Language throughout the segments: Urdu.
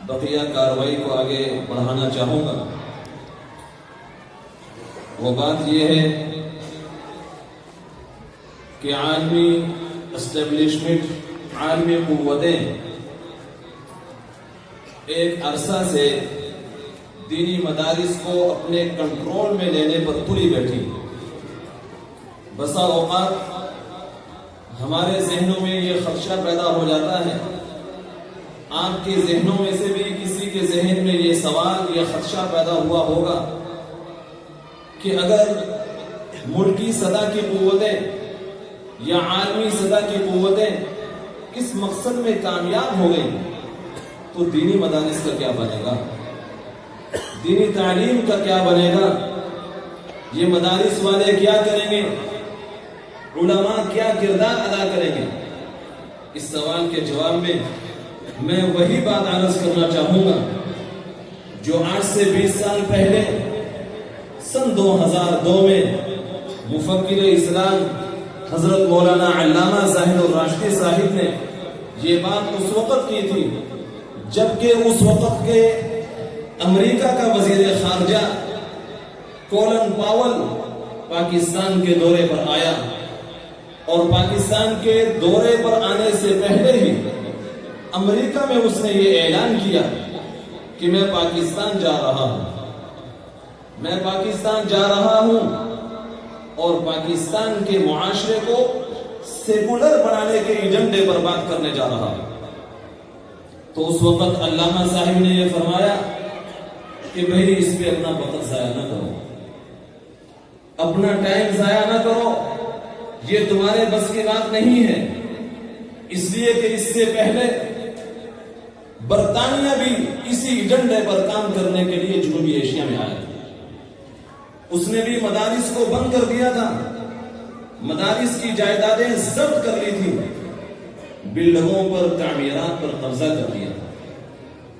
بقیہ کارروائی کو آگے بڑھانا چاہوں گا۔ وہ بات یہ ہے کہ عالمی اسٹیبلشمنٹ، عالمی قوتیں ایک عرصہ سے دینی مدارس کو اپنے کنٹرول میں لینے پر تلی بیٹھی۔ بسا اوقات ہمارے ذہنوں میں یہ خدشہ پیدا ہو جاتا ہے، آپ کے ذہنوں میں سے بھی کسی کے ذہن میں یہ سوال، یہ خدشہ پیدا ہوا ہوگا کہ اگر ملکی سطح کی قوتیں یا عالمی سطح کی قوتیں اس مقصد میں کامیاب ہو گئیں تو دینی مدارس کا کیا بنے گا، دینی تعلیم کا کیا بنے گا، یہ مدارس والے کیا کریں گے، علماء کیا کردار ادا کریں گے؟ اس سوال کے جواب میں وہی بات عرض کرنا چاہوں گا جو آج سے 20 سال پہلے سن 2002 میں مفکر اسلام حضرت مولانا علامہ زاہد الراشدی صاحب نے یہ بات اس وقت کی تھی جبکہ اس وقت کے امریکہ کا وزیر خارجہ کولن پاول پاکستان کے دورے پر آیا، اور پاکستان کے دورے پر آنے سے پہلے ہی امریکہ میں اس نے یہ اعلان کیا کہ میں پاکستان جا رہا ہوں، میں پاکستان جا رہا ہوں اور پاکستان کے معاشرے کو سیکولر بنانے کے ایجنڈے پر بات کرنے جا رہا ہوں۔ تو اس وقت علامہ صاحب نے یہ فرمایا کہ بھئی اس پہ اپنا وقت ضائع نہ کرو، اپنا ٹائم ضائع نہ کرو، یہ تمہارے بس کی بات نہیں ہے، اس لیے کہ اس سے پہلے برطانیہ بھی اسی ایجنڈے پر کام کرنے کے لیے جنوبی ایشیا میں آیا تھا، اس نے بھی مدارس کو بند کر دیا تھا، مدارس کی جائیدادیں ضبط کر لی تھی، بلڈنگوں پر، تعمیرات پر قبضہ کر دیا،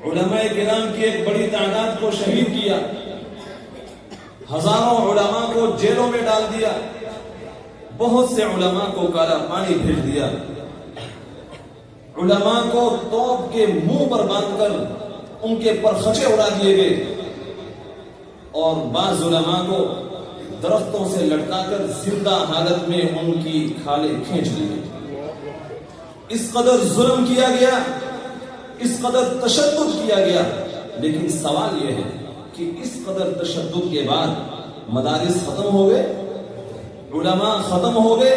علماء کرام کی ایک بڑی تعداد کو شہید کیا، ہزاروں علماء کو جیلوں میں ڈال دیا، بہت سے علماء کو کالا پانی بھیج دیا، علماء کو توپ کے منہ پر باندھ کر ان کے پرخچے اڑا دیے گئے، اور بعض علماء کو درختوں سے لٹکا کر زندہ حالت میں ان کی کھالیں کھینچ لی گئی۔ اس قدر ظلم کیا گیا، اس قدر تشدد کیا گیا، لیکن سوال یہ ہے کہ اس قدر تشدد کے بعد مدارس ختم ہو گئے، علماء ختم ہو گئے،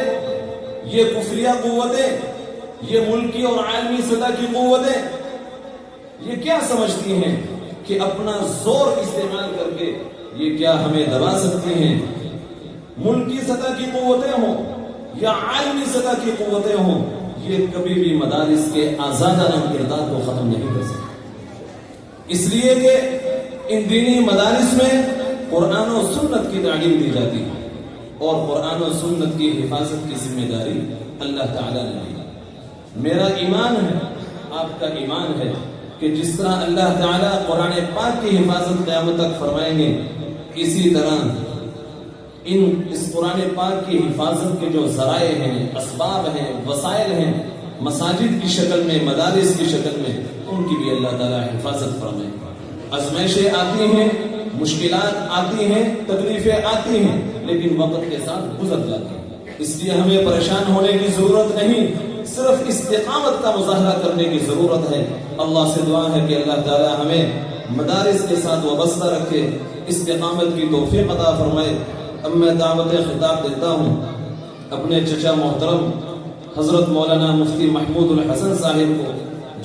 یہ کفریہ قوتیں، یہ ملکی اور عالمی سطح کی قوتیں یہ کیا سمجھتی ہیں کہ اپنا زور استعمال کر کے یہ کیا ہمیں دبا سکتی ہیں؟ ملکی سطح کی قوتیں ہوں یا عالمی سطح کی قوتیں ہوں، یہ کبھی بھی مدارس کے آزادانہ کردار کو ختم نہیں کر سکتے، اس لیے کہ ان دینی مدارس میں قرآن و سنت کی تعلیم دی جاتی ہے، اور قرآن و سنت کی حفاظت کی ذمہ داری اللہ تعالیٰ نے دی۔ میرا ایمان ہے، آپ کا ایمان ہے کہ جس طرح اللہ تعالیٰ قرآن پاک کی حفاظت قیامت تک فرمائیں گے، اسی طرح اس قرآن پاک کی حفاظت کے جو ذرائع ہیں، اسباب ہیں، وسائل ہیں، مساجد کی شکل میں، مدارس کی شکل میں، ان کی بھی اللہ تعالیٰ حفاظت فرمائے گا۔ آزمائشیں آتی ہیں، مشکلات آتی ہیں، تکلیفیں آتی ہیں، لیکن وقت کے ساتھ گزر جاتی ہیں، اس لیے ہمیں پریشان ہونے کی ضرورت نہیں، صرف استقامت کا مظاہرہ کرنے کی ضرورت ہے۔ اللہ سے دعا ہے کہ اللہ تعالیٰ ہمیں مدارس کے ساتھ وابستہ رکھے، استقامت کی توفیق عطا فرمائے۔ اب میں دعوت خطاب دیتا ہوں اپنے چچا محترم حضرت مولانا مفتی محمود الحسن صاحب کو،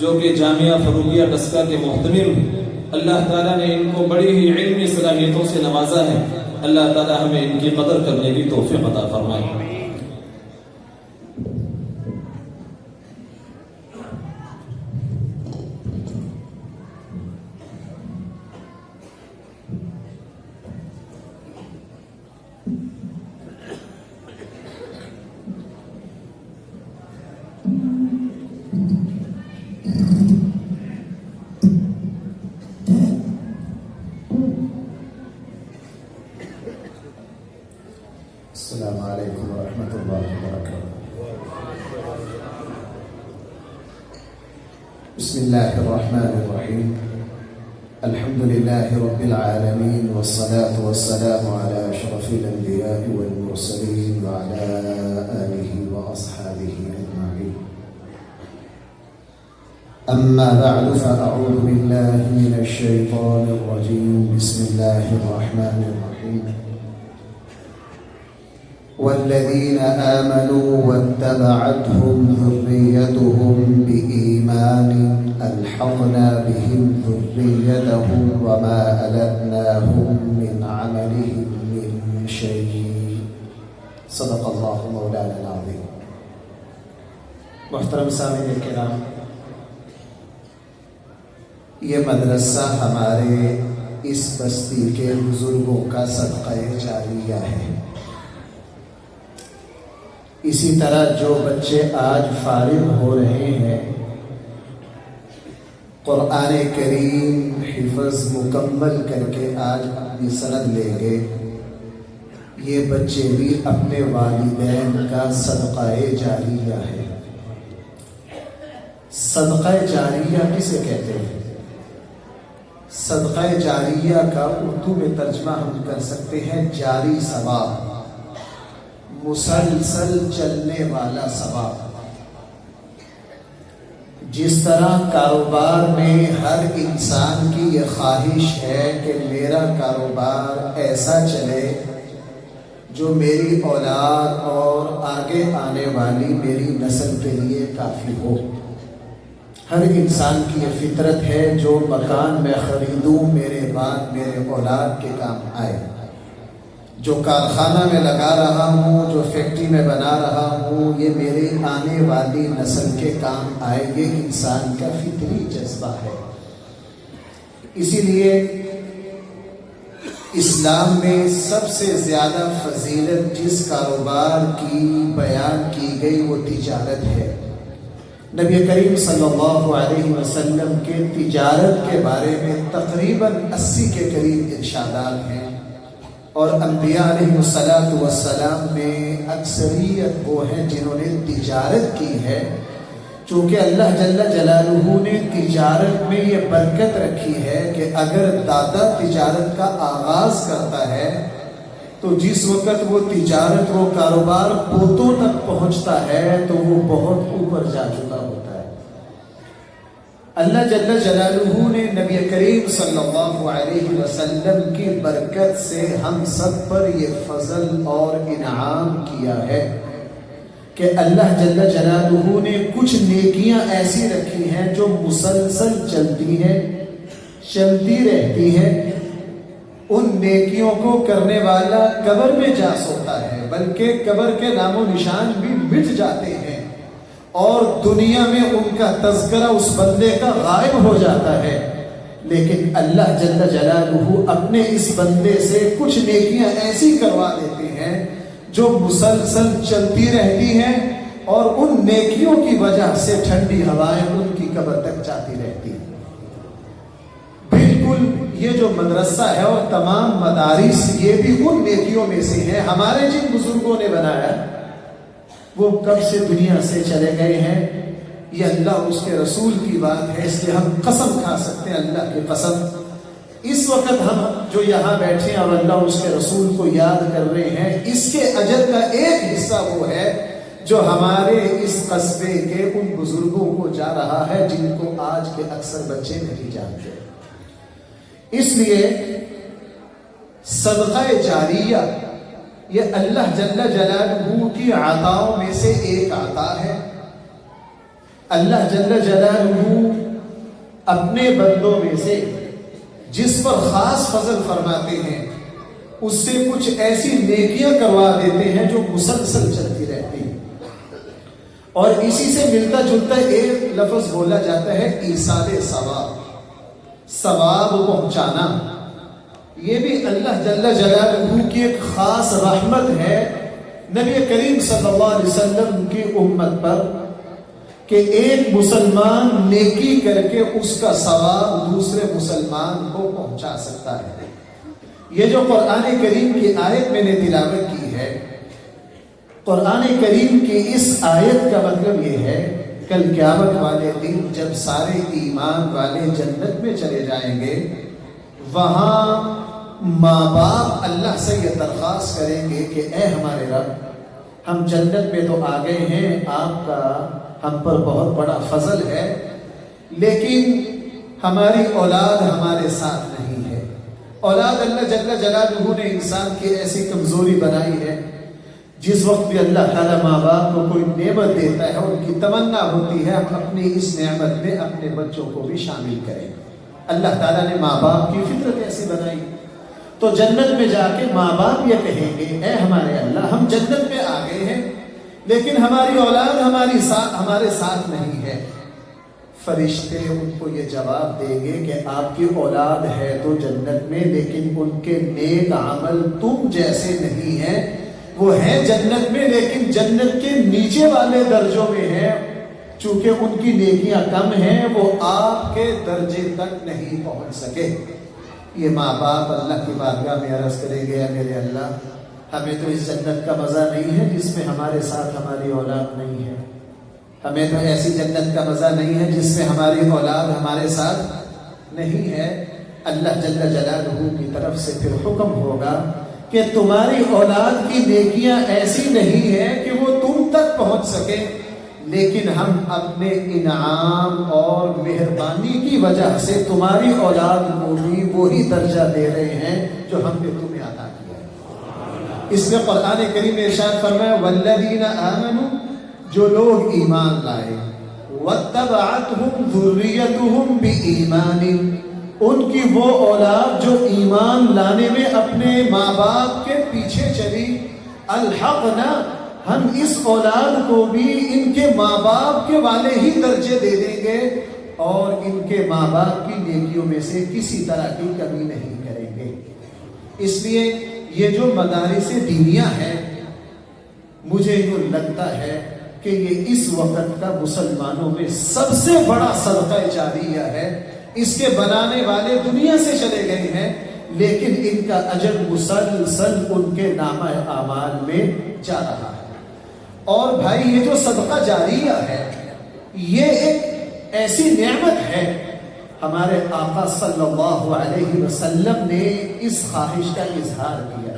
جو کہ جامعہ فروغیہ ڈسکا کے محتمم ہیں۔ اللہ تعالیٰ نے ان کو بڑی ہی علمی صلاحیتوں سے نوازا ہے، اللہ تعالیٰ ہمیں ان کی قدر کرنے کی توفیق عطا فرمائے۔ السلام علیکم ورحمۃ اللہ وبرکاتہ۔ بسم اللہ الرحمن الرحیم۔ الحمد لله رب العالمين والصلاة والسلام على أشرف الأنبياء والمرسلين وعلى آله وأصحابه أجمعين. أما بعد فأعوذ بالله من الشيطان الرجيم. بسم الله الرحمن الرحيم. والذين آمنوا واتبعتهم ذريتهم بإيمان ألحقنا بهم ذريتهم وما ألتناهم من عملهم من شيء. صدق الله مولانا العظيم. محترم سامعین کرام، یہ مدرسہ ہمارے اس بستی کے بزرگوں کا صدقہ جاریہ ہے. اسی طرح جو بچے آج فارغ ہو رہے ہیں، قرآن کریم حفظ مکمل کر کے آج اپنی سند لیں گے، یہ بچے بھی اپنے والدین کا صدقہ جاریہ ہے. صدقہ جاریہ کسے کہتے ہیں؟ صدقہ جاریہ کا اردو میں ترجمہ ہم کر سکتے ہیں جاری ثواب، مسلسل چلنے والا ثواب. جس طرح کاروبار میں ہر انسان کی یہ خواہش ہے کہ میرا کاروبار ایسا چلے جو میری اولاد اور آگے آنے والی میری نسل کے لیے کافی ہو. ہر انسان کی یہ فطرت ہے جو مکان میں خریدوں میرے بعد میرے اولاد کے کام آئے، جو کارخانہ میں لگا رہا ہوں، جو فیکٹری میں بنا رہا ہوں، یہ میرے آنے والی نسل کے کام آئے. یہ انسان کا فطری جذبہ ہے. اسی لیے اسلام میں سب سے زیادہ فضیلت جس کاروبار کی بیان کی گئی وہ تجارت ہے. نبی کریم صلی اللہ علیہ وسلم کے تجارت کے بارے میں تقریباً 80 کے قریب ارشادات ہیں، اور انبیاء علیہ السلام میں اکثریت وہ ہیں جنہوں نے تجارت کی ہے. چونکہ اللہ جل جلالہ نے تجارت میں یہ برکت رکھی ہے کہ اگر دادا تجارت کا آغاز کرتا ہے تو جس وقت وہ تجارت، وہ کاروبار پوتوں تک پہنچتا ہے تو وہ بہت اوپر جا چکا ہوتا ہے. اللہ جل جلالہ نے نبی کریم صلی اللہ علیہ وسلم کی برکت سے ہم سب پر یہ فضل اور انعام کیا ہے کہ اللہ جل جلالہ نے کچھ نیکیاں ایسی رکھی ہیں جو مسلسل چلتی ہیں، چلتی رہتی ہیں. ان نیکیوں کو کرنے والا قبر میں جا سوتا ہے، بلکہ قبر کے نام و نشان بھی مٹ جاتے ہیں اور دنیا میں ان کا تذکرہ اس بندے کا غائب ہو جاتا ہے. لیکن اللہ جل جلالہ اپنے اس بندے سے کچھ نیکیاں ایسی کروا دیتے ہیں جو مسلسل چلتی رہتی ہیں، اور ان نیکیوں کی وجہ سے ٹھنڈی ہوائیں ان کی قبر تک جاتی رہتی ہیں. بالکل یہ جو مدرسہ ہے اور تمام مدارس، یہ بھی ان نیکیوں میں سے ہیں. ہمارے جن بزرگوں نے بنایا وہ کب سے دنیا سے چلے گئے ہیں. یہ اللہ اس کے رسول کی بات ہے، اس لیے ہم قسم کھا سکتے ہیں، اللہ کی قسم. اس وقت ہم جو یہاں بیٹھے ہیں اور اللہ اس کے رسول کو یاد کر رہے ہیں، اس کے اجر کا ایک حصہ وہ ہے جو ہمارے اس قصبے کے ان بزرگوں کو جا رہا ہے جن کو آج کے اکثر بچے نہیں جانتے. اس لیے صدقہ جاریہ یہ اللہ جل جلالہ کی عطاؤں میں سے ایک عطا ہے. اللہ جل جلالہ اپنے بندوں میں سے جس پر خاص فضل فرماتے ہیں اس سے کچھ ایسی نیکیاں کروا دیتے ہیں جو مسلسل چلتی رہتی ہیں. اور اسی سے ملتا جلتا ایک لفظ بولا جاتا ہے ایصال ثواب، ثواب پہنچانا. یہ بھی اللہ جل جلالہ کی ایک خاص رحمت ہے نبی کریم صلی اللہ علیہ وسلم کی امت پر کہ ایک مسلمان نیکی کر کے اس کا ثواب دوسرے مسلمان کو پہنچا سکتا ہے. یہ جو قرآن کریم کی آیت میں نے تلاوت کی ہے، قرآن کریم کی اس آیت کا مطلب یہ ہے کل قیامت والے دن جب سارے ایمان والے جنت میں چلے جائیں گے وہاں ماں باپ اللہ سے یہ درخواست کریں گے کہ اے ہمارے رب، ہم جنت میں تو آ گئے ہیں، آپ کا ہم پر بہت بڑا فضل ہے، لیکن ہماری اولاد ہمارے ساتھ نہیں ہے۔ اولاد اللہ جل جلالہ نے انسان کی ایسی کمزوری بنائی ہے، جس وقت بھی اللہ تعالیٰ ماں باپ کو کوئی نعمت دیتا ہے، ان کی تمنا ہوتی ہے ہم اپنی اس نعمت میں اپنے بچوں کو بھی شامل کریں۔ اللہ تعالیٰ نے ماں باپ کی فطرت ایسی بنائی، تو جنت میں جا کے ماں باپ یہ کہیں گے اے ہمارے اللہ، ہم جنت میں آ گئے ہیں لیکن ہماری اولاد ہمارے ساتھ نہیں ہے۔ فرشتے ان کو یہ جواب دیں گے کہ آپ کی اولاد ہے تو جنت میں، لیکن ان کے نیک عمل تم جیسے نہیں ہیں، وہ ہیں جنت میں لیکن جنت کے نیچے والے درجوں میں ہیں، چونکہ ان کی نیکیاں کم ہیں، وہ آپ کے درجے تک نہیں پہنچ سکے۔ یہ ماں باپ اللہ کی بارگاہ میں عرض کریں گے اے میرے اللہ، ہمیں تو اس جنت کا مزہ نہیں ہے جس میں ہمارے ساتھ ہماری اولاد نہیں ہے، ہمیں تو ایسی جنت کا مزہ نہیں ہے جس میں ہماری اولاد ہمارے ساتھ نہیں ہے۔ اللہ جل جلالہ کی طرف سے پھر حکم ہوگا کہ تمہاری اولاد کی نیکیاں ایسی نہیں ہیں کہ وہ تم تک پہنچ سکے، لیکن ہم اپنے انعام اور مہربانی کی وجہ سے تمہاری اولاد کو بھی وہی درجہ دے رہے ہیں جو ہم نے تمہیں عطا کیا ہے۔ اس میں قرآن کریم نے ارشاد فرمایا والذین آمنوا، جو لوگ ایمان لائے، واتبعتہم ذریتہم بإیمان، ان کی وہ اولاد جو ایمان لانے میں اپنے ماں باپ کے پیچھے چلی، الحقنا، ہم اس اولاد کو بھی ان کے ماں باپ کے والے ہی درجے دے دیں گے اور ان کے ماں باپ کی نیکیوں میں سے کسی طرح کی کمی نہیں کریں گے۔ اس لیے یہ جو مدارس دینیہ ہے، مجھے یوں لگتا ہے کہ یہ اس وقت کا مسلمانوں میں سب سے بڑا صدقہ جاریہ ہے۔ اس کے بنانے والے دنیا سے چلے گئے ہیں، لیکن ان کا اجر مسلسل ان کے نامہ اعمال میں جا رہا ہے۔ اور بھائی یہ جو صدقہ جاریہ ہے، یہ ایک ایسی نعمت ہے، ہمارے آقا صلی اللہ علیہ وسلم نے اس خواہش کا اظہار کیا۔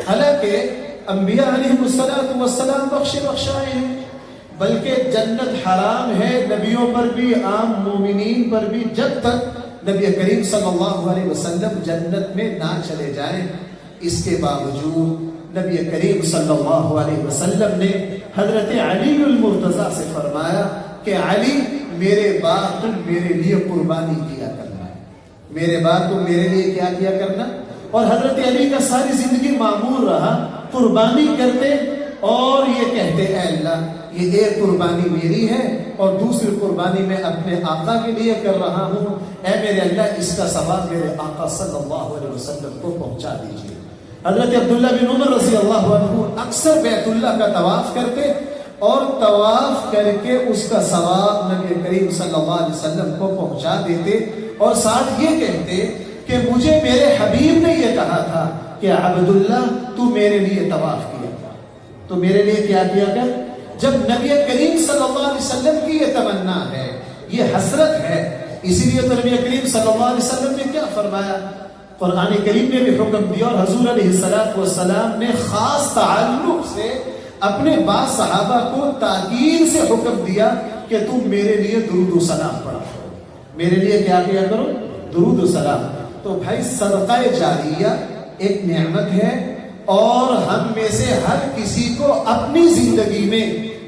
حالانکہ انبیاء علیہ السلام بخشائے ہیں، بلکہ جنت حرام ہے نبیوں پر بھی، عام مومنین پر بھی، جب تک نبی کریم صلی اللہ علیہ وسلم جنت میں نہ چلے جائیں۔ اس کے باوجود نبی کریم صلی اللہ علیہ وسلم نے حضرت علی المرتضیٰ سے فرمایا کہ علی، میرے بعد تم میرے لیے قربانی کیا کرنا ہے، میرے بعد تم میرے لیے کیا کیا کرنا۔ اور حضرت علی کا ساری زندگی معمول رہا قربانی کرتے اور یہ کہتے اے اللہ، یہ ایک قربانی میری ہے اور دوسری قربانی میں اپنے آقا کے لیے کر رہا ہوں، اے میرے اللہ اس کا ثواب میرے آقا صلی اللہ علیہ وسلم کو پہنچا دیجیے۔ حضرت عبداللہ بن عمر رضی اللہ عنہ اکثر بیت اللہ کا طواف کرتے اور طواف کر کے اس کا ثواب نبی کریم صلی اللہ علیہ وسلم کو پہنچا دیتے، اور ساتھ یہ کہتے کہ مجھے میرے حبیب نے یہ کہا تھا کہ عبداللہ تو میرے لیے طواف کیا تھا، تو میرے لیے کیا کیا کر۔ جب نبی کریم صلی اللہ علیہ وسلم کی یہ تمنا ہے، یہ حسرت ہے، اسی لیے تو نبی کریم صلی اللہ علیہ وسلم نے کیا فرمایا، قرآن کریم نے بھی حکم دیا اور حضور علیہ السلام نے خاص تعلق سے اپنے بعض صحابہ کو تاکید سے حکم دیا کہ تم میرے لیے درود و سلام پڑھا کرو، میرے لیے کیا کیا کرو، درود و سلام۔ تو بھائی صدقہ جاریہ ایک نعمت ہے، اور ہم میں سے ہر کسی کو اپنی زندگی میں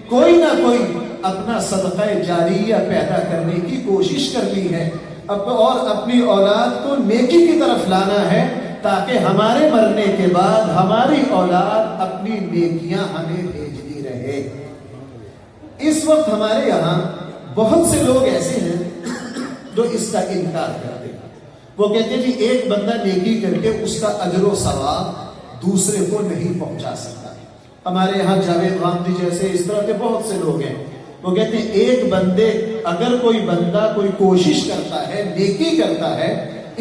کوئی نہ کوئی اپنا صدقہ جاریہ پیدا کرنے کی کوشش کرنی ہے، اور اپنی اولاد کو نیکی کی طرف لانا ہے، تاکہ ہمارے مرنے کے بعد ہماری اولاد اپنی نیکیاں ہمیں بھیجتی رہے۔ اس وقت ہمارے یہاں بہت سے لوگ ایسے ہیں جو اس کا انکار کرتے ہیں، وہ کہتے ہیں جی ایک بندہ نیکی کر کے اس کا اجر و ثواب دوسرے کو نہیں پہنچا سکتا۔ ہمارے یہاں جاوید غامدی جیسے اس طرح کے بہت سے لوگ ہیں، وہ کہتے ہیں ایک بندے، اگر کوئی بندہ کوئی کوشش کرتا ہے، نیکی کرتا ہے،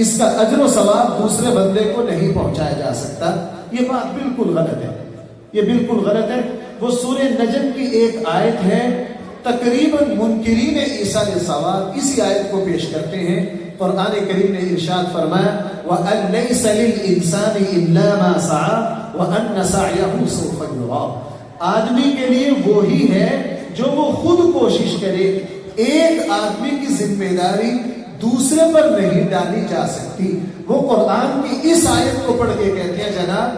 اس کا اجر و ثواب دوسرے بندے کو نہیں پہنچایا جا سکتا۔ یہ بات بالکل غلط ہے، یہ بالکل غلط ہے۔ وہ سورہ نجم کی ایک آیت ہے، تقریباً منکرین عیسیٰ علیہ السلام اسی آیت کو پیش کرتے ہیں۔ قرآن کریم نے ارشاد فرمایا وَأَن لَيْسَ لِلْإِنسَانِ إِلَّا مَا سَعَى وَأَنَّ سَعْيَهُ سَوْفَ يُرَىٰ۔ آدمی کے لیے وہی ہے جو وہ خود کوشش کرے۔ ایک آدمی کی ذمہ داری دوسرے پر نہیں ڈالی جا سکتی۔ وہ قرآن کی اس آیت کو پڑھ کے کہتے ہیں جناب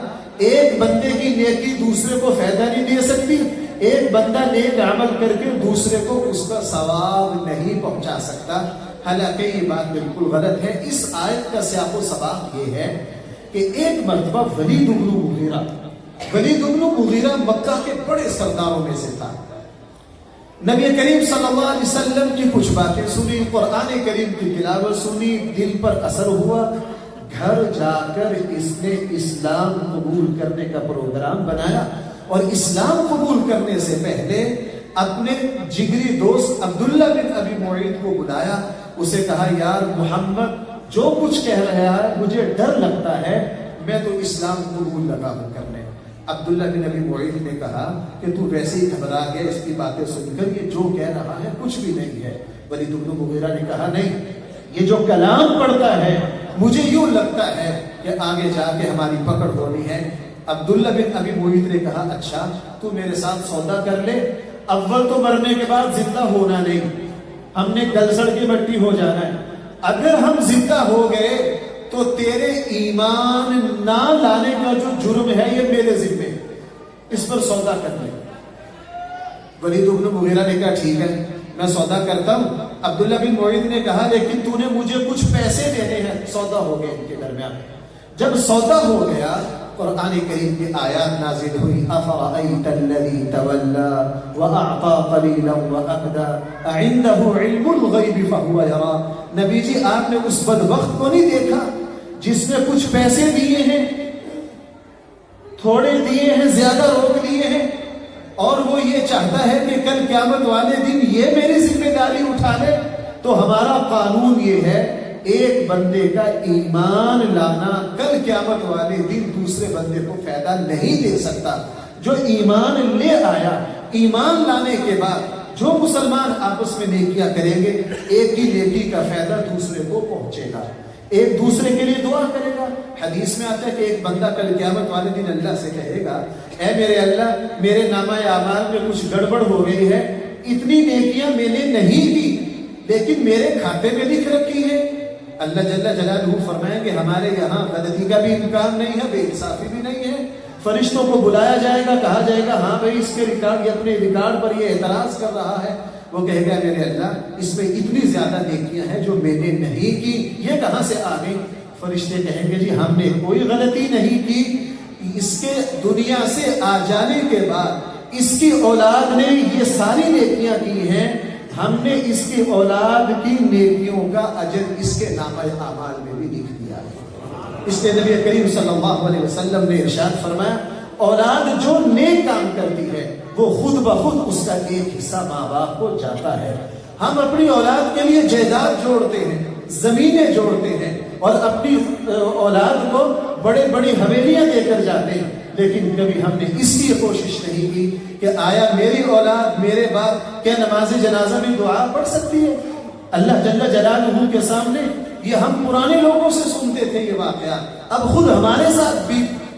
ایک بندے کی نیکی دوسرے کو فائدہ نہیں دے سکتی، ایک بندہ نیک عمل کر کے دوسرے کو اس کا ثواب نہیں پہنچا سکتا۔ حالانکہ یہ بات بالکل غلط ہے۔ اس آیت کا سیاق و سباق یہ ہے کہ ایک مرتبہ ولید بن مغیرہ مکہ کے بڑے سرداروں میں سے تھا۔ نبی کریم صلی اللہ علیہ وسلم کی کچھ باتیں سنی، قرآن کریم کی تلاوت سنی، دل پر اثر ہوا۔ گھر جا کر اس نے اسلام قبول کرنے کا پروگرام بنایا، اور اسلام قبول کرنے سے پہلے اپنے جگری دوست عبداللہ بن ابی معیط کو بلایا۔ اسے کہا یار محمد جو کچھ کہہ رہا ہے مجھے ڈر لگتا ہے، میں تو اسلام قبول لگا ہوں کرنے۔ عبداللہ بن ابی معیط نے کہا کہ تو ویسے ہی گھبرا گیا اس کی باتیں سن کر، یہ جو کہہ رہا ہے کچھ بھی نہیں ہے۔ ولید بن مغیرہ نے کہا نہیں، یہ جو کلام پڑھتا ہے مجھے یوں لگتا ہے کہ آگے جا کے ہماری پکڑ ہونی ہے۔ عبداللہ بن ابی معیط نے کہا اچھا تو میرے ساتھ سودا کر لے، اول تو مرنے کے بعد زندہ ہونا نہیں، ہم نے گلسڑ کی مٹی ہو جانا ہے۔ اگر ہم زندہ ہو گئے تو تیرے ایمان نہ لانے کا جو جرم ہے یہ میرے ذمے، اس پر سودا کر لے۔ ولید بن مغیرہ نے کہا ٹھیک ہے میں سودا کرتا ہوں۔ عبداللہ بن معیط نے کہا لیکن تو نے مجھے کچھ پیسے دینے ہیں۔ سودا ہو گئے ان کے درمیان۔ جب سودا ہو گیا قرآن کریم کی آیات نازل ہوئی افرأیت الذی تولی واعطى قلیلا واکدی اعنده علم الغیب فهو یری۔ نبی جی آپ نے اس بدبخت کو نہیں دیکھا جس نے کچھ پیسے دیے ہیں، تھوڑے دیے ہیں زیادہ روک دیے ہیں، اور وہ یہ چاہتا ہے کہ کل قیامت والے دن یہ میری ذمہ داری اٹھا لے؟ تو ہمارا قانون یہ ہے ایک بندے کا ایمان لانا کل قیامت والے دن دوسرے بندے کو فائدہ نہیں دے سکتا۔ جو ایمان لے آیا، ایمان لانے کے بعد جو مسلمان آپس میں نیکیاں کریں گے ایک ہی نیکی کا فائدہ دوسرے کو پہنچے گا، ایک دوسرے کے لیے دعا کرے گا۔ حدیث میں آتا ہے کہ ایک بندہ کل قیامت والے دن اللہ سے کہے گا اے میرے اللہ میرے نامہ اعمال میں کچھ گڑبڑ ہو گئی ہے، اتنی نیکیاں میں نے نہیں کی لیکن میرے کھاتے میں لکھ رکھی ہے۔ اللہ جل جلالہ فرمائیں گے ہمارے یہاں غلطی کا بھی امکان نہیں ہے، بے انصافی بھی نہیں ہے۔ فرشتوں کو بلایا جائے گا، کہا جائے گا ہاں بھائی اس کے ریکارڈ، یہ اپنے ریکارڈ پر یہ اعتراض کر رہا ہے۔ وہ کہے گا میرے اللہ اس میں اتنی زیادہ نیکیاں ہیں جو میں نے نہیں کی، یہ کہاں سے آ گئی؟ فرشتے کہیں گے جی ہم نے کوئی غلطی نہیں کی، اس کے دنیا سے آ جانے کے بعد اس کی اولاد نے یہ ساری نیکیاں کی ہیں، ہم نے اس کی اولاد کی نیکیوں کا اجر اس کے نامہ اعمال میں بھی لکھ دیا ہے۔ اس لیے نبی کریم صلی اللہ علیہ وسلم نے ارشاد فرمایا اولاد جو نیک کام کرتی ہے وہ خود بخود اس کا ایک حصہ ماں باپ کو جاتا ہے۔ ہم اپنی اولاد کے لیے جائیداد جوڑتے ہیں، زمینیں جوڑتے ہیں اور اپنی اولاد کو بڑے بڑی حویلیاں دے کر جاتے ہیں، لیکن کبھی ہم نے اس لیے کوشش نہیں کی کہ آیا میری اولاد میرے بعد کیا نماز جنازہ میں دعا پڑھ سکتی ہے؟ اللہ جل جلالہ کے سامنے یہ ہم پرانے لوگوں سے سنتے تھے یہ واقعات، اب خود ہمارے ساتھ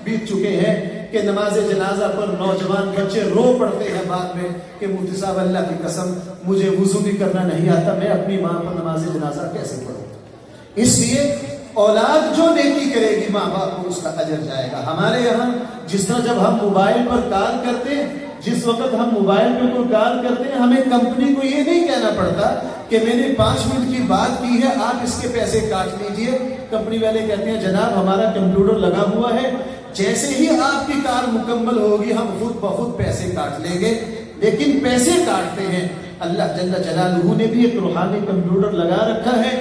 بیت چکے ہیں کہ نماز جنازہ پر نوجوان بچے رو پڑتے ہیں بعد میں کہ مفتی صاحب اللہ کی قسم مجھے وضو بھی کرنا نہیں آتا، میں اپنی ماں پر نماز جنازہ کیسے پڑھوں؟ اس لیے اولاد جو نیکی کرے گی ماں باپ کو اس کا اجر جائے گا۔ ہمارے یہاں جس طرح جب ہم موبائل پر کال کرتے ہیں، جس وقت ہم موبائل پہ کوئی کال کرتے ہیں ہمیں کمپنی کو یہ نہیں کہنا پڑتا کہ میں نے 5 منٹ کی بات کی ہے آپ اس کے پیسے کاٹ لیجئے۔ کمپنی والے کہتے ہیں جناب ہمارا کمپیوٹر لگا ہوا ہے، جیسے ہی آپ کی کال مکمل ہوگی ہم خود بخود پیسے کاٹ لیں گے، لیکن پیسے کاٹتے ہیں اللہ جل جلالہ نے بھی ایک روحانی کمپیوٹر لگا رکھا ہے۔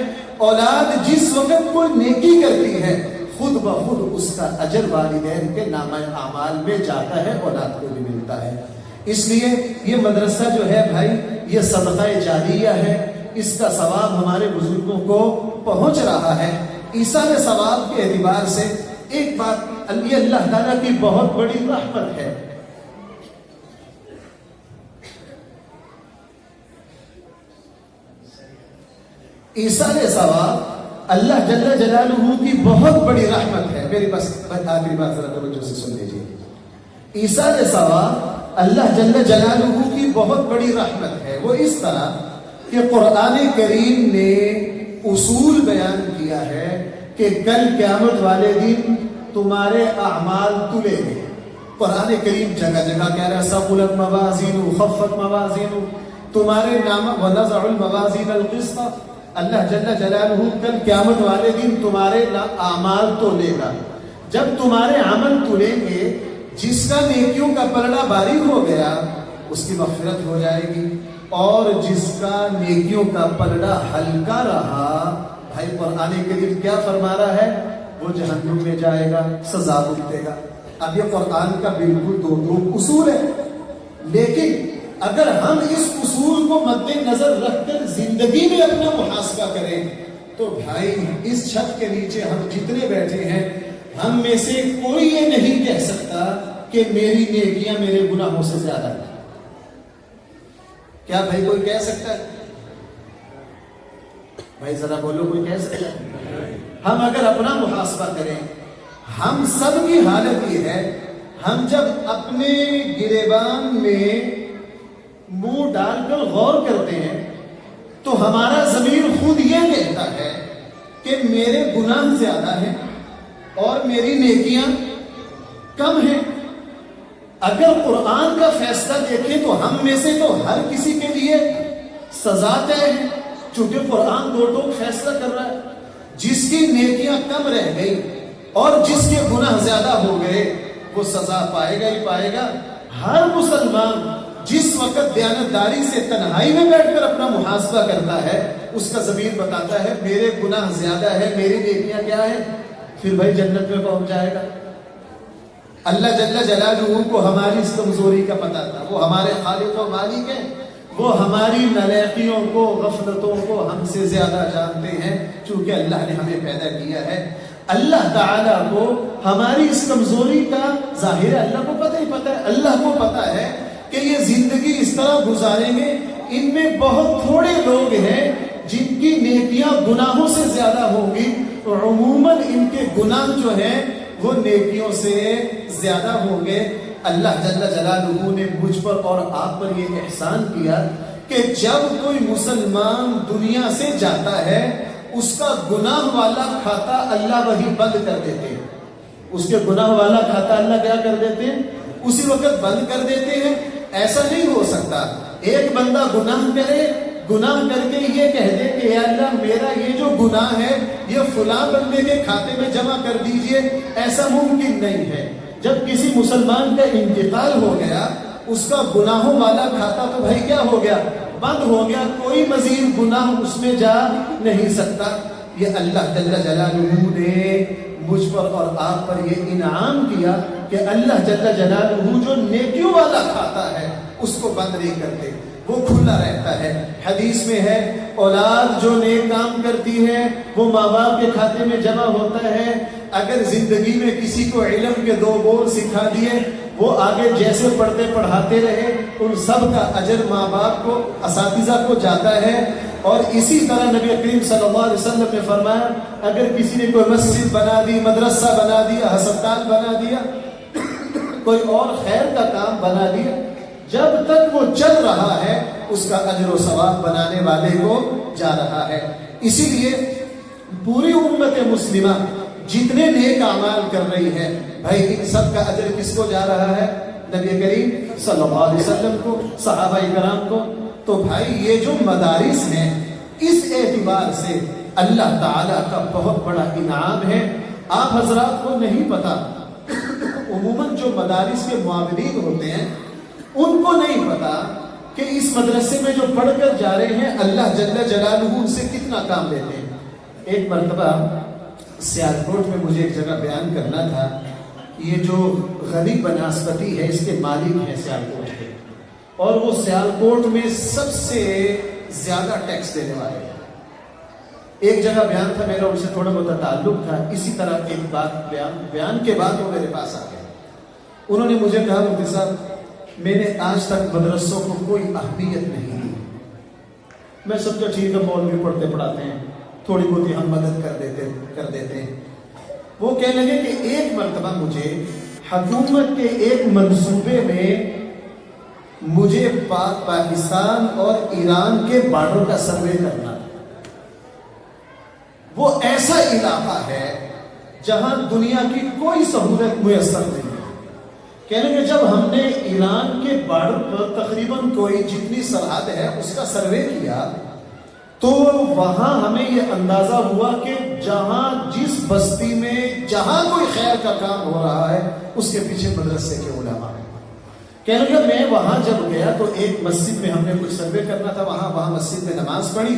اولاد جس وقت کوئی نیکی کرتی ہے خود بخود اس کا اجر والدین کے نامہ اعمال میں جاتا ہے، اولاد کو بھی ملتا ہے۔ اس لیے یہ مدرسہ جو ہے بھائی یہ صدقہ جاریہ ہے، اس کا ثواب ہمارے بزرگوں کو پہنچ رہا ہے۔ ایصال ثواب کے اعتبار سے ایک بات یہ اللہ تعالیٰ کی بہت بڑی رحمت ہے۔ ایصال ثواب اللہ جل جلالہ کی بہت بڑی رحمت ہے. میری بس آخری بات ذرا توجہ سے سن لیجیے. ایثار ثواب اللہ جل جلالہ کی بہت بڑی رحمت ہے. وہ اس طرح کہ قرآن کریم نے اصول بیان کیا ہے کہ کل قیامت والے دن تمہارے اعمال تلے گئے. قرآن کریم جگہ جگہ کہہ رہا ہے ثقلت موازین خفت موازین تمہارے نام ونزع الموازین القسط. اللہ جل جلالہ کل قیامت والے دن تمہارے اعمال تولے گا. جب تمہارے عمل تلیں گے جس کا نیکیوں کا پلڑا باری ہو گیا اس کی مغفرت ہو جائے گی اور جس کا نیکیوں کا پلڑا ہلکا رہا بھائی قرآن کریم کیا فرما رہا ہے وہ جہنم میں جائے گا سزا بھگتے گا. اب یہ قرآن کا بالکل دو اصول ہے لیکن اگر ہم اس اصول کو مد نظر رکھ کر زندگی میں اپنا محاسبہ کریں تو بھائی اس چھت کے نیچے ہم جتنے بیٹھے ہیں ہم میں سے کوئی یہ نہیں کہہ سکتا کہ میری نیکیاں میرے گناہوں سے زیادہ ہیں. کیا بھائی کوئی کہہ سکتا ہے؟ بھائی ذرا بولو کوئی کہہ سکتا ہے؟ ہم اگر اپنا محاسبہ کریں ہم سب کی حالت یہ ہے ہم جب اپنے گریبان میں منہ ڈال کر غور کرتے ہیں تو ہمارا ضمیر خود یہ کہتا ہے کہ میرے گناہ زیادہ ہیں اور میری نیکیاں کم ہیں. اگر قرآن کا فیصلہ دیکھیں تو ہم میں سے تو ہر کسی کے لیے سزا طے ہے چونکہ قرآن دو ٹوک فیصلہ کر رہا ہے. جس کی نیکیاں کم رہ گئی اور جس کے گناہ زیادہ ہو گئے وہ سزا پائے گا ہی پائے گا. ہر مسلمان جس وقت دیانتداری سے تنہائی میں بیٹھ کر اپنا محاسبہ کرتا ہے اس کا ضمیر بتاتا ہے میرے گناہ زیادہ ہے میری نیکیاں کیا ہے پھر بھائی جنت میں پہنچ جائے گا. اللہ جل جلالہ کو ہماری اس کمزوری کا پتہ تھا. وہ ہمارے خالق و مالک ہیں. وہ ہماری نالائقیوں کو غفلتوں کو ہم سے زیادہ جانتے ہیں چونکہ اللہ نے ہمیں پیدا کیا ہے. اللہ تعالیٰ کو ہماری اس کمزوری کا ظاہر ہے اللہ کو پتہ ہی پتہ ہے. اللہ کو پتہ ہے کہ یہ زندگی اس طرح گزاریں گے ان میں بہت تھوڑے لوگ ہیں جن کی نیکیاں گناہوں سے زیادہ ہوں گی. عموماً ان کے گناہ جو ہیں وہ نیکیوں سے زیادہ ہوں گے. اللہ جل جلالہ نے مجھ پر اور آپ پر یہ احسان کیا کہ جب کوئی مسلمان دنیا سے جاتا ہے اس کا گناہ والا کھاتا اللہ وہی بند کر دیتے ہیں. اس کے گناہ والا کھاتا اللہ کیا کر دیتے ہیں اسی وقت بند کر دیتے ہیں. ایسا نہیں ہو سکتا ایک بندہ گناہ کرے گناہ کر کے یہ کہہ دے کہ اے اللہ میرا یہ جو گناہ ہے یہ فلاں بندے کے کھاتے میں جمع کر دیجئے. ایسا ممکن نہیں ہے. جب کسی مسلمان کا انتقال ہو گیا اس کا گناہوں والا کھاتا تو بھائی کیا ہو گیا بند ہو گیا. کوئی مزید گناہ اس میں جا نہیں سکتا. یہ اللہ جل جلالہ نے مجھ پر اور آپ پر یہ انعام کیا کہ اللہ جل جلالہ جو نیکیوں والا کھاتا ہے اس کو بند نہیں کرتے وہ کھلا رہتا ہے. حدیث میں ہے اولاد جو نیک کام کرتی ہے وہ ماں باپ کے کھاتے میں جمع ہوتا ہے. اگر زندگی میں کسی کو علم کے 2 بول سکھا دیے وہ آگے جیسے پڑھتے پڑھاتے رہے ان سب کا اجر ماں باپ کو اساتذہ کو جاتا ہے. اور اسی طرح نبی کریم صلی اللہ علیہ وسلم نے فرمایا اگر کسی نے کوئی مسجد بنا دی مدرسہ بنا دیا ہسپتال بنا دیا کوئی اور خیر کا کام بنا دیا جب تک وہ چل رہا ہے اس کا اجر و ثواب بنانے والے کو جا رہا ہے. اسی لیے پوری امت مسلمہ جتنے نیک اعمال کر رہی ہے بھائی ان سب کا اجر کس کو جا رہا ہے نبی کریم صلی اللہ علیہ وسلم کو صحابہ کرام کو. تو بھائی یہ جو مدارس ہیں اس اعتبار سے اللہ تعالیٰ کا بہت بڑا انعام ہے. آپ حضرات کو نہیں پتا عموماً جو مدارس کے معاونین ہوتے ہیں ان کو نہیں پتا کہ اس مدرسے میں جو پڑھ کر جا رہے ہیں اللہ جل جلالہ ان سے کتنا کام لیتے ہیں. ایک مرتبہ سیالکوٹ میں مجھے ایک جگہ بیان کرنا تھا. یہ جو غریب بناسپتی ہے اس کے مالک ہیں سیالکوٹ کے اور وہ سیالکوٹ میں سب سے زیادہ ٹیکس دینے والے ہیں. ایک جگہ بیان تھا میرا ان سے تھوڑا بہت تعلق تھا. اسی طرح ایک بات بیان کے بعد وہ میرے پاس آ گئے. انہوں نے مجھے کہا مفتی صاحب میں نے آج تک مدرسوں کو کوئی اہمیت نہیں دی. میں سمجھا ٹھیک ہے مولوی پڑھتے پڑھاتے ہیں تھوڑی بہت ہم مدد کر دیتے ہیں. وہ کہنے لگے کہ ایک مرتبہ مجھے حکومت کے ایک منصوبے میں مجھے پاکستان اور ایران کے بارڈر کا سروے کرنا ہے. وہ ایسا علاقہ ہے جہاں دنیا کی کوئی سہولت میسر نہیں ہے. کہنے کہ جب ہم نے ایران کے بارڈر پر تقریباً کوئی جتنی سرحد ہے اس کا سروے کیا تو وہاں ہمیں یہ اندازہ ہوا کہ جہاں جس بستی میں جہاں کوئی خیر کا کام ہو رہا ہے اس کے پیچھے مدرسے کے علماء ہیں. کہنے لگا میں وہاں جب گیا تو ایک مسجد میں ہم نے کچھ سروے کرنا تھا, وہاں مسجد میں نماز پڑھی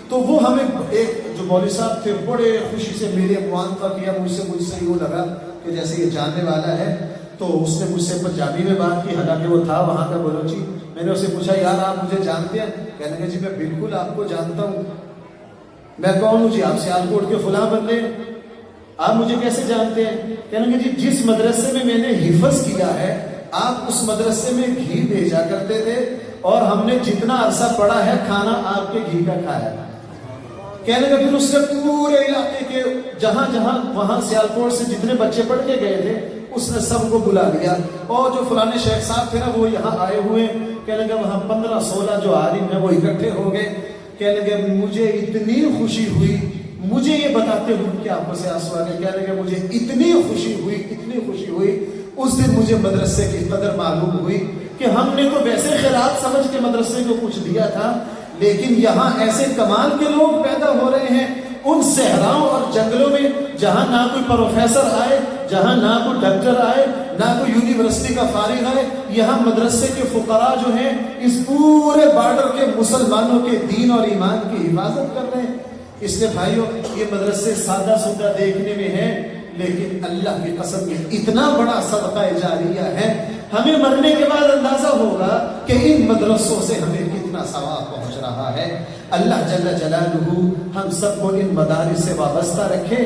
تو وہ ہمیں ایک جو مولوی صاحب تھے بڑے خوشی سے میرے معانفہ کیا, مجھ سے یوں لگا کہ جیسے یہ جاننے والا ہے. تو اس نے مجھ سے پنجابی میں بات کی, حالانکہ وہ تھا وہاں کا بلوچی. میں نے اسے پوچھا یار آپ مجھے جانتے ہیں؟ کہنے لگے جی میں بالکل آپ کو جانتا ہوں. میں کون ہوں؟ جی آپ سیالکوٹ کے فلاں بندے. آپ مجھے کیسے جانتے ہیں؟ کہنے لگے جی جس مدرسے میں نے حفظ کیا ہے آپ اس مدرسے میں گھی بھیجا کرتے تھے اور ہم نے جتنا عرصہ پڑا ہے کھانا آپ کے گھی کا کھایا. کہنے لگا پھر اس نے پورے علاقے کے جہاں وہاں سیالکوٹ سے جتنے بچے پڑھ کے گئے تھے اس نے سب کو بلا لیا, اور جو فلانے شیخ صاحب تھے نا وہ یہاں آئے ہوئے. کہنے لگا وہاں 15-16 جو عالم ہیں وہ اکٹھے ہو گئے. کہنے لگے مجھے اتنی خوشی ہوئی, مجھے یہ بتاتے ہوئے کہ آنکھوں سے آنسو آ گئے. کہنے لگے مجھے اتنی خوشی ہوئی اس دن مجھے مدرسے کی قدر معلوم ہوئی کہ ہم نے تو ویسے خیرات سمجھ کے مدرسے کو کچھ دیا تھا, لیکن یہاں ایسے کمال کے لوگ پیدا ہو رہے ہیں ان صحراؤں اور جنگلوں میں جہاں نہ کوئی پروفیسر آئے, جہاں نہ کوئی ڈاکٹر آئے, نہ کوئی یونیورسٹی کا فارغ آئے. یہاں مدرسے کے فقراء جو ہیں اس پورے بارڈر کے مسلمانوں کے دین اور ایمان کی حفاظت کر رہے ہیں. اس لیے بھائیوں یہ مدرسے سادہ سودہ دیکھنے میں ہیں لیکن اللہ کی قسم یہ اتنا بڑا صدقہ جاریہ ہے. ہمیں مرنے کے بعد اندازہ ہوگا کہ ان مدرسوں سے ہمیں کتنا ثواب پہنچ رہا ہے. اللہ جل جلالہ ہم سب کو ان مدارس سے وابستہ رکھے.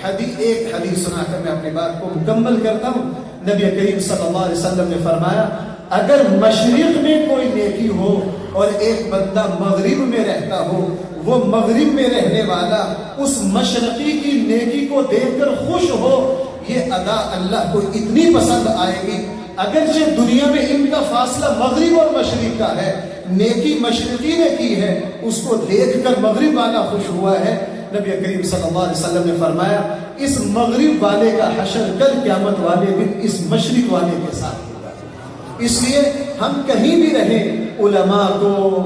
ایک حدیث سنا کر میں اپنی بات کو مکمل کرتا ہوں. نبی کریم صلی اللہ علیہ وسلم نے فرمایا اگر مشرق میں کوئی نیکی ہو اور ایک بندہ مغرب میں رہتا ہو, وہ مغرب میں رہنے والا اس مشرقی کی نیکی کو دیکھ کر خوش ہو, یہ ادا اللہ کو اتنی پسند آئے گی. اگرچہ دنیا میں ان کا فاصلہ مغرب اور مشرق کا ہے, نیکی مشرقی نے کی ہے اس کو دیکھ کر مغرب والا خوش ہوا ہے. نبی کریم صلی اللہ علیہ وسلم نے فرمایا اس مغرب والے کا حشر کل قیامت والے دن اس مشرق والے کے ساتھ ہوگا. اس لیے ہم کہیں بھی رہیں علماء کو,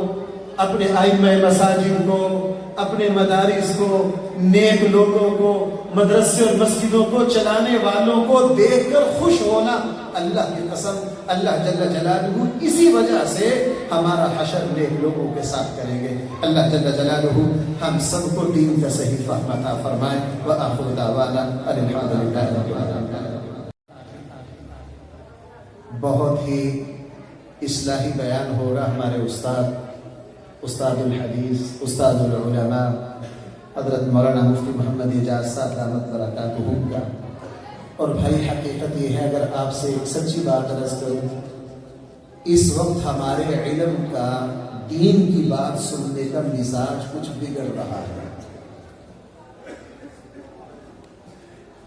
اپنے ائمہ مساجد کو, اپنے مدارس کو, نیک لوگوں کو, مدرسے اور مسجدوں کو چلانے والوں کو دیکھ کر خوش ہونا اللہ کی قسم اللہ جل جلالہ اسی وجہ سے ہمارا حشر نیک لوگوں کے ساتھ کریں گے. اللہ جل جلالہ ہم سب کو دین کا صحیح فہم عطا فرمائے. وآخر دعوانا الحمدللہ رب العالمین. بہت ہی اصلاحی بیان ہو رہا ہمارے استاد الحدیث, استاد العلماء حضرت مولانا مفتی محمد اعجاز صاحب دامت برکاتہ کا. اور بھائی حقیقت یہ ہے اگر آپ سے ایک سچی بات عرض کروں, اس وقت ہمارے علم کا دین کی بات سننے کا مزاج کچھ بگڑ رہا ہے.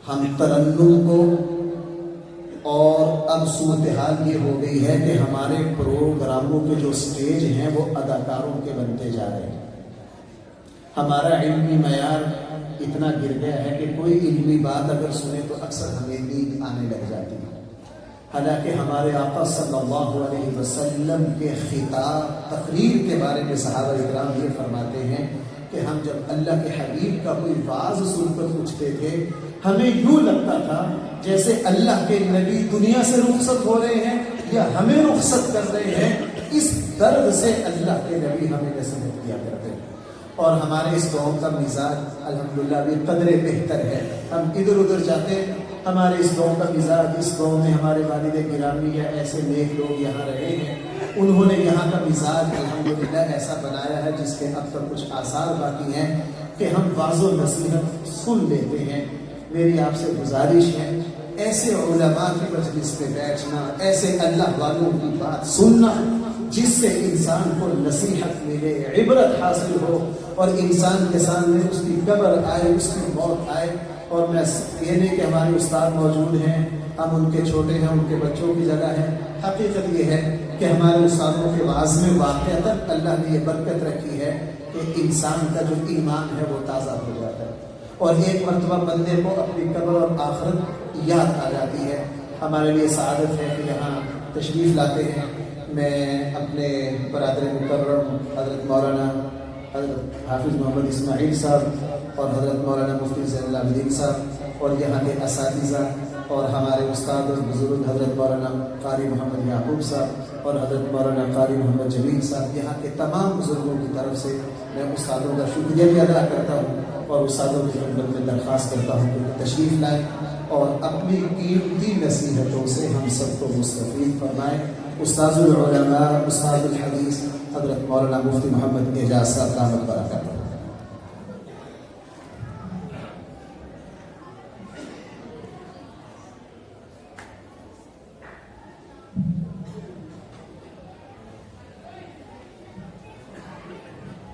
ہم ترنم کو, اور اب صورتحال یہ ہو گئی ہے کہ ہمارے پروگراموں کے جو سٹیج ہیں وہ اداکاروں کے بنتے جا رہے ہیں. ہمارا علمی معیار اتنا گر گیا ہے کہ کوئی علمی بات اگر سنے تو اکثر ہمیں نیند آنے لگ جاتی ہے. حالانکہ ہمارے آقا صلی اللہ علیہ وسلم کے خطاب تقریر کے بارے میں صحابہ اکرام یہ فرماتے ہیں کہ ہم جب اللہ کے حبیب کا کوئی واعظ سن کر اٹھتے تھے ہمیں یوں لگتا تھا جیسے اللہ کے نبی دنیا سے رخصت ہو رہے ہیں یا ہمیں رخصت کر رہے ہیں. اس درد سے اللہ کے نبی ہمیں نصیحت کیا کرتے ہیں. اور ہمارے اس قوم کا مزاج الحمدللہ بھی قدرے بہتر ہے. ہم ادھر ادھر جاتے ہیں, ہمارے اس قوم کا مزاج, اس قوم میں ہمارے والد گرامی یا ایسے نیک لوگ یہاں رہے ہیں, انہوں نے یہاں کا مزاج الحمدللہ ایسا بنایا ہے جس کے اب تک کچھ آثار باقی ہیں کہ ہم واعظ و نصیحت سن لیتے ہیں. میری آپ سے گزارش ہے ایسے علماء کی مجلس پہ بیٹھنا, ایسے اللہ والوں کی بات سننا جس سے انسان کو نصیحت ملے، عبرت حاصل ہو، اور انسان کے سامنے اس کی قبر آئے، اس کی موت آئے۔ اور میں یہ نہیں کہ ہمارے استاد موجود ہیں، ہم ان کے چھوٹے ہیں، ان کے بچوں کی جگہ ہیں، حقیقت یہ ہے کہ ہمارے استادوں کے واعظ میں واقعتاً اللہ نے یہ برکت رکھی ہے کہ انسان کا جو ایمان ہے وہ تازہ ہو جاتا ہے، اور ایک مرتبہ بندے کو اپنی قبر اور آخرت یاد آ جاتی ہے۔ ہمارے لیے سعادت ہے کہ یہاں تشریف لاتے ہیں۔ میں اپنے برادر مکرم حضرت مولانا حضرت حافظ محمد اسماعیل صاحب اور حضرت مولانا مفتی زین العابدین صاحب اور یہاں کے اساتذہ اور ہمارے استاد اور بزرگ حضرت مولانا قاری محمد یعقوب صاحب اور حضرت مولانا قاری محمد جمیل صاحب، یہاں کے تمام بزرگوں کی طرف سے میں استادوں کا شکریہ بھی ادا کرتا ہوں، اور استادوں کی خدمت میں درخواست کرتا ہوں کہ تشریف لائیں اور اپنی قیمتی نصیحتوں سے ہم سب کو مستفید فرمائیں۔ استاذ العلماء، استاد الحدیث حضرت مولانا مفتی محمد اعجاز صاحب دامت برکاتہ۔